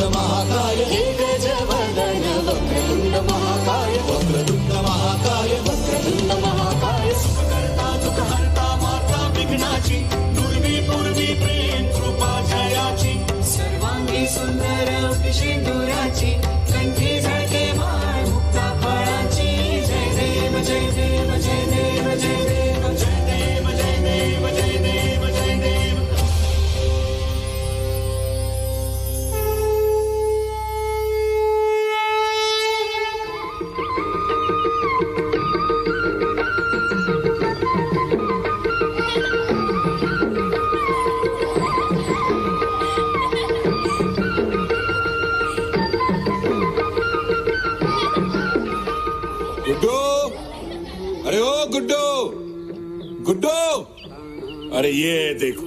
वक्रतुंड महाकाय एकजवदन वक्रतुंड महाकाय वक्रतुंड महाकाय वक्रतुंड महाकाय सुखकर्ता दुःखहर्ता माता विघ्नाची दुर्वी पूर्वी प्रेम कृपा जयाची सर्वांगी सुंदर पिशेंदुराची कंठी झळके माळ मुक्ता फळाची जय देव जय देव जय देव जय देव जय देव जय देव जय देव जय देव. गुड्डू, अरे ओ गुड्डू, गुड्डू, अरे ये देखो,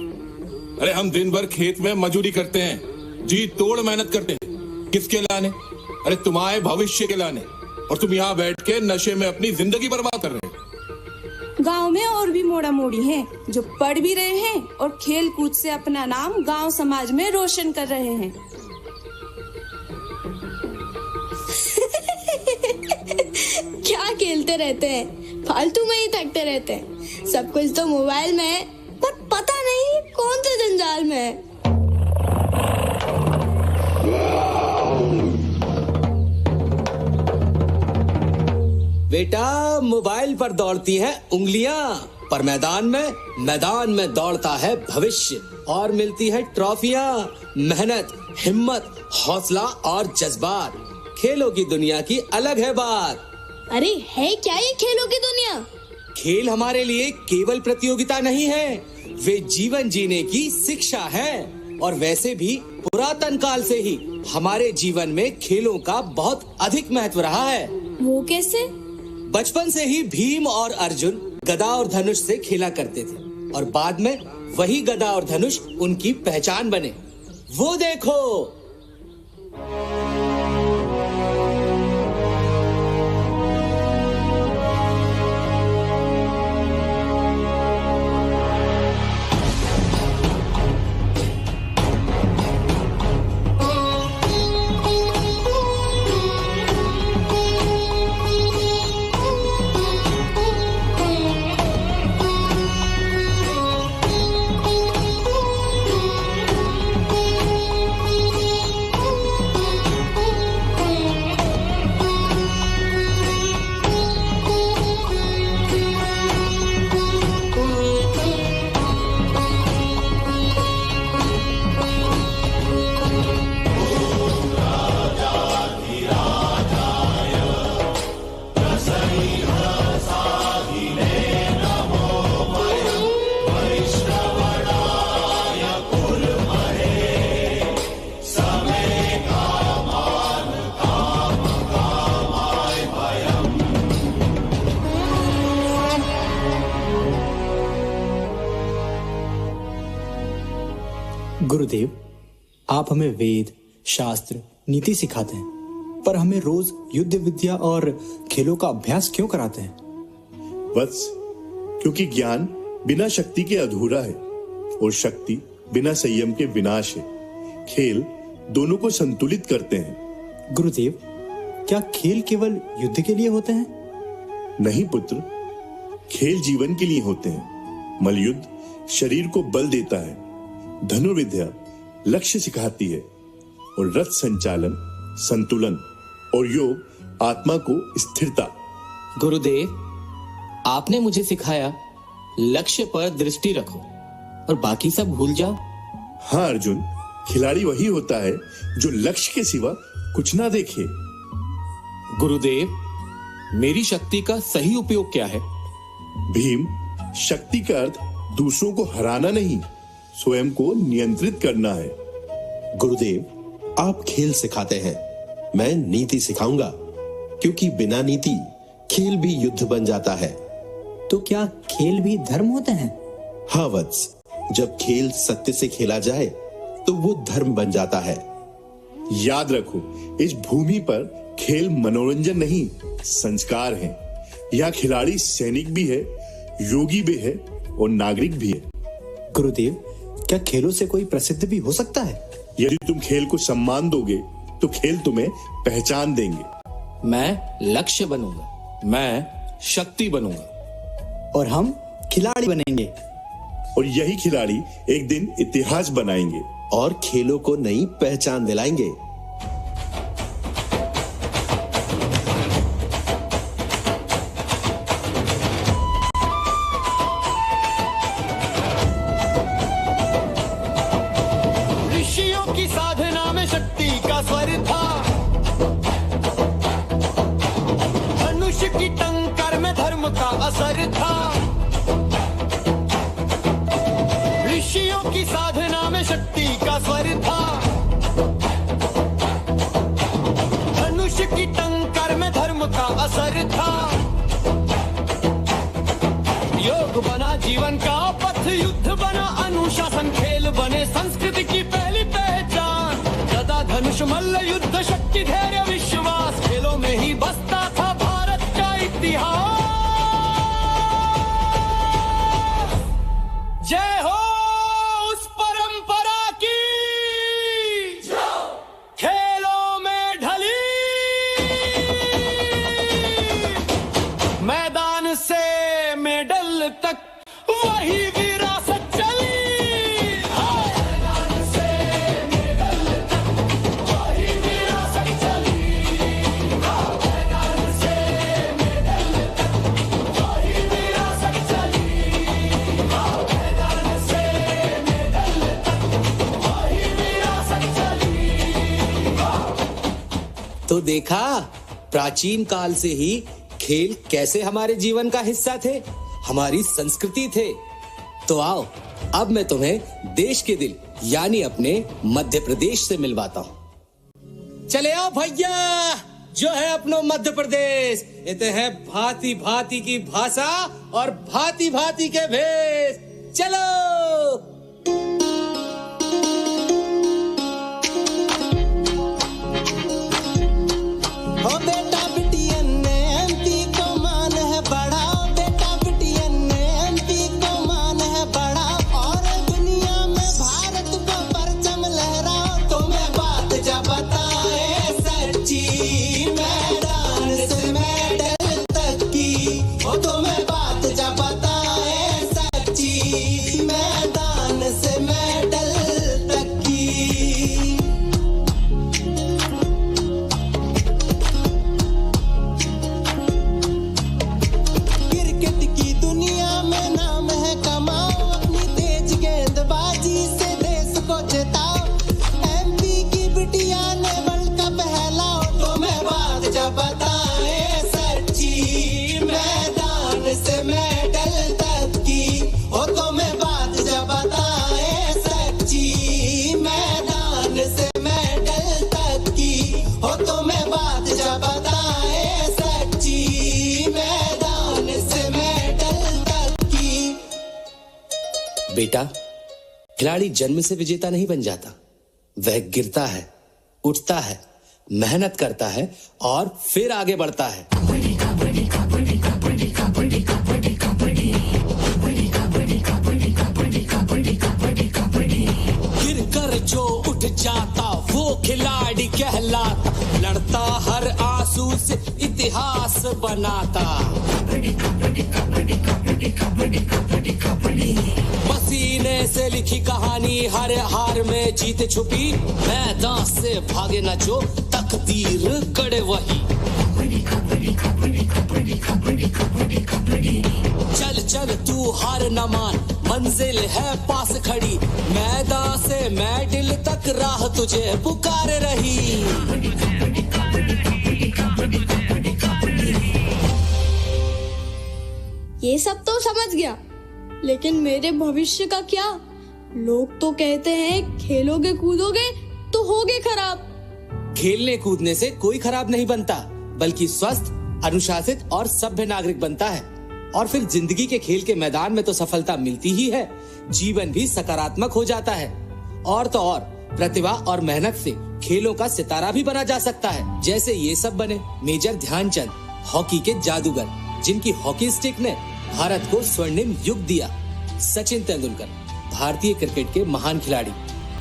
अरे हम दिन भर खेत में मजदूरी करते हैं, जी तोड़ मेहनत करते हैं, किसके लाने? अरे तुम्हारे भविष्य के लाने, और तुम यहाँ बैठ के नशे में अपनी जिंदगी बर्बाद कर रहे हो. गांव में और भी मोड़ा मोड़ी हैं जो पढ़ भी रहे हैं और खेल कूद से अपना नाम गांव समाज में रोशन कर रहे हैं. क्या खेलते रहते हैं, फालतू में ही थकते रहते हैं. सब कुछ तो मोबाइल में है, पर पता नहीं कौन से जंजाल में है. बेटा, मोबाइल पर दौड़ती हैं उंगलियां, पर मैदान में दौड़ता है भविष्य, और मिलती है ट्रॉफियां, मेहनत, हिम्मत, हौसला और जज्बात. खेलों की दुनिया की अलग है बात. अरे है क्या ये खेलों की दुनिया? खेल हमारे लिए केवल प्रतियोगिता नहीं है, वे जीवन जीने की शिक्षा है. और वैसे भी पुरातन काल से ही हमारे जीवन में खेलों का बहुत अधिक महत्व रहा है. वो कैसे? बचपन से ही भीम और अर्जुन गदा और धनुष से खेला करते थे, और बाद में वही गदा और धनुष उनकी पहचान बने. वो देखो, गुरुदेव, आप हमें वेद, शास्त्र, नीति सिखाते हैं, पर हमें रोज युद्ध विद्या और खेलों का अभ्यास क्यों कराते हैं? वत्स, क्योंकि ज्ञान बिना शक्ति के अधूरा है, और शक्ति बिना संयम के विनाश है. खेल दोनों को संतुलित करते हैं. गुरुदेव, क्या खेल केवल युद्ध के लिए होते हैं? नहीं पुत्र, खेल जीवन के लिए होते हैं. मलयुद्ध शरीर को बल देता है, धनुर्विद्या लक्ष्य सिखाती है, और रथ संचालन संतुलन, और योग आत्मा को स्थिरता. गुरुदेव, आपने मुझे सिखाया लक्ष्य पर दृष्टि रखो और बाकी सब भूल जाओ. हाँ अर्जुन, खिलाड़ी वही होता है जो लक्ष्य के सिवा कुछ ना देखे. गुरुदेव, मेरी शक्ति का सही उपयोग क्या है? भीम, शक्ति का अर्थ दूसरों को हराना नहीं, स्वयं को नियंत्रित करना है. गुरुदेव, आप खेल सिखाते हैं, मैं नीति सिखाऊंगा, क्योंकि बिना नीति खेल भी युद्ध बन जाता है. तो क्या खेल भी धर्म होते हैं? हाँ वत्स, जब खेल सत्य से खेला जाए तो वो धर्म बन जाता है. याद रखो, इस भूमि पर खेल मनोरंजन नहीं, संस्कार है. यहाँ खिलाड़ी सैनिक भी है, योगी भी है और नागरिक भी है. गुरुदेव, क्या खेलों से कोई प्रसिद्ध भी हो सकता है? यदि तुम खेल को सम्मान दोगे तो खेल तुम्हें पहचान देंगे। मैं लक्ष्य बनूंगा, मैं शक्ति बनूंगा और हम खिलाड़ी बनेंगे। और यही खिलाड़ी एक दिन इतिहास बनाएंगे और खेलों को नई पहचान दिलाएंगे। ऋषियों की साधना में शक्ति का स्वर था, धनुष की टंकार में धर्म का असर था। ऋषियों की साधना में शक्ति का स्वर था, धनुष की टंकार में धर्म का असर था। योग बना जीवन का पथ, युद्ध बना अनुशासन, खेल बने संस्कृति की पहली पहचान। गदा धनुष मल्ल युद्ध शक्ति धैर्य विश्वास, खेलों में ही बसता था भारत का इतिहास। जय हो उस परंपरा की, खेलों में ढली, मैदान से मेडल तक वही विरासत चली। मैदान से मेडल तक वही विरासत चली। मैदान से मेडल तक वही विरासत चली। मैदान से मेडल तक वही विरासत चली। तो देखा प्राचीन काल से ही खेल कैसे हमारे जीवन का हिस्सा थे, हमारी संस्कृति थे। तो आओ अब मैं तुम्हें देश के दिल यानी अपने मध्य प्रदेश से मिलवाता हूँ। चले आओ भैया, जो है अपनो मध्य प्रदेश, इते है भांति भांति की भाषा और भांति भांति के भेष। चलो ओ बेटा बिटियन ने एमपी को मान है बड़ा, बेटा बिटियन ने एमपी को मान है बड़ा, और दुनिया में भारत को परचम लहराओ। तुम्हें बात जब बताए सच्ची, मैदान से मेडल तक की। ओ तुम्हें बात जब बताए सच्ची, मैदान से मेडल तक की। क्रिकेट की दुनिया में नाम है कमाओ, अपनी तेज गेंदबाजी से देश को जिताओ। एमपी की बिटिया ने वर्ल्ड कप हिलाओ। तुम्हें बात जब बताए सच्ची, मैदान से मेडल तक की। ओ तुम्हें बात जब बताए सच्ची, मैदान से मेडल तक की। ओ तुम्हें बात जब बताए सच्ची, मैदान से मेडल तक की। बेटा, खिलाड़ी जन्म से विजेता नहीं बन जाता, वह गिरता है, उठता है, मेहनत करता है और फिर आगे बढ़ता है। गिर कर जो उठ जाता वो खिलाड़ी कहलाता, लड़ता हर आंसू से इतिहास बनाता। पसीने से लिखी कहानी, हर हार में जीत छुपी, मैदान से भागे न जो तकदीर करे वही। चल चल तू हार न मान, मंजिल है पास खड़ी, मैदान से मेडल तक राह तुझे पुकार रही। ये सब तो समझ गया, लेकिन मेरे भविष्य का क्या? लोग तो कहते हैं खेलोगे कूदोगे तो होगे खराब। खेलने कूदने से कोई खराब नहीं बनता, बल्कि स्वस्थ, अनुशासित और सभ्य नागरिक बनता है। और फिर जिंदगी के खेल के मैदान में तो सफलता मिलती ही है, जीवन भी सकारात्मक हो जाता है। और तो और प्रतिभा और मेहनत से खेलों का सितारा भी बना जा सकता है, जैसे ये सब बने मेजर ध्यानचंद, हॉकी के जादूगर, जिनकी हॉकी स्टिक ने भारत को स्वर्णिम युग दिया। सचिन तेंदुलकर, भारतीय क्रिकेट के महान खिलाड़ी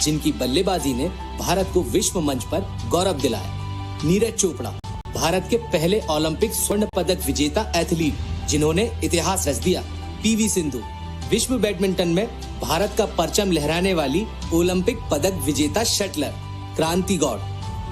जिनकी बल्लेबाजी ने भारत को विश्व मंच पर गौरव दिलाया। नीरज चोपड़ा, भारत के पहले ओलंपिक स्वर्ण पदक विजेता एथलीट जिन्होंने इतिहास रच दिया। पीवी सिंधु, विश्व बैडमिंटन में भारत का परचम लहराने वाली ओलंपिक पदक विजेता शटलर। क्रांति गौड़,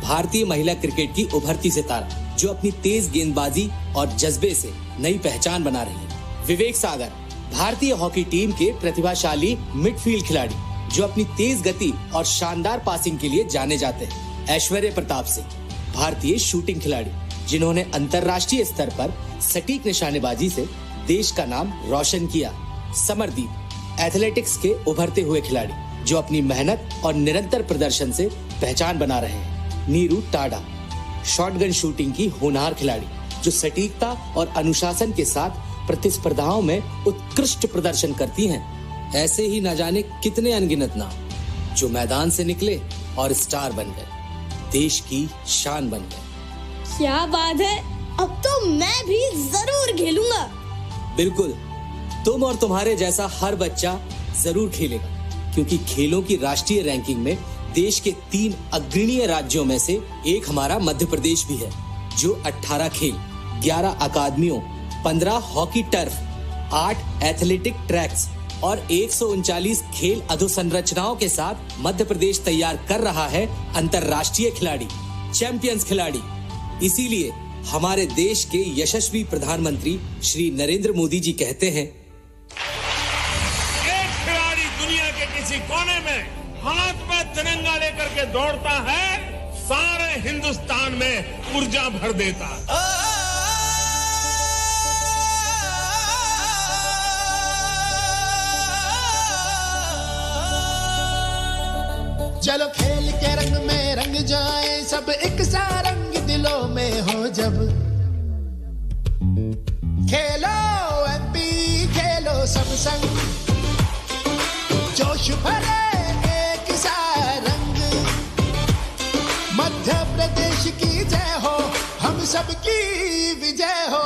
भारतीय महिला क्रिकेट की उभरती सितारा जो अपनी तेज गेंदबाजी और जज्बे से नई पहचान बना रही है। विवेक सागर, भारतीय हॉकी टीम के प्रतिभाशाली मिडफील्ड खिलाड़ी जो अपनी तेज गति और शानदार पासिंग के लिए जाने जाते हैं। ऐश्वर्य प्रताप सिंह, भारतीय शूटिंग खिलाड़ी जिन्होंने अंतर्राष्ट्रीय स्तर पर सटीक निशानेबाजी से देश का नाम रोशन किया। समरदीप, एथलेटिक्स के उभरते हुए खिलाड़ी जो अपनी मेहनत और निरंतर प्रदर्शन से पहचान बना रहे हैं। नीरू टाडा, शॉटगन शूटिंग की होनहार खिलाड़ी जो सटीकता और अनुशासन के साथ प्रतिस्पर्धाओं में उत्कृष्ट प्रदर्शन करती हैं। ऐसे ही न जाने कितने अनगिनत नाम जो मैदान से निकले और स्टार बन गए, देश की शान बन गए। क्या बात है, अब तो मैं भी जरूर खेलूंगा। बिल्कुल, तुम और तुम्हारे जैसा हर बच्चा जरूर खेलेगा, क्योंकि खेलों की राष्ट्रीय रैंकिंग में देश के 3 अग्रणीय राज्यों में से एक हमारा मध्य प्रदेश भी है, जो 18 खेल, 11 अकादमियों, 15 हॉकी टर्फ, 8 एथलेटिक ट्रैक्स और 139 खेल अधोसंरचनाओं के साथ मध्य प्रदेश तैयार कर रहा है अंतर्राष्ट्रीय खिलाड़ी, चैंपियंस खिलाड़ी। इसीलिए हमारे देश के यशस्वी प्रधानमंत्री श्री नरेंद्र मोदी जी कहते हैं, एक खिलाड़ी दुनिया के किसी कोने में हाथ में तिरंगा लेकर के दौड़ता है, सारे हिंदुस्तान में ऊर्जा भर देता है। चलो खेल के रंग में रंग जाए सब, एक सा रंग दिलों में हो जब। खेलो एमपी, खेलो सब संग, जोश भरे एक सा रंग। मध्य प्रदेश की जय हो, हम सबकी विजय हो।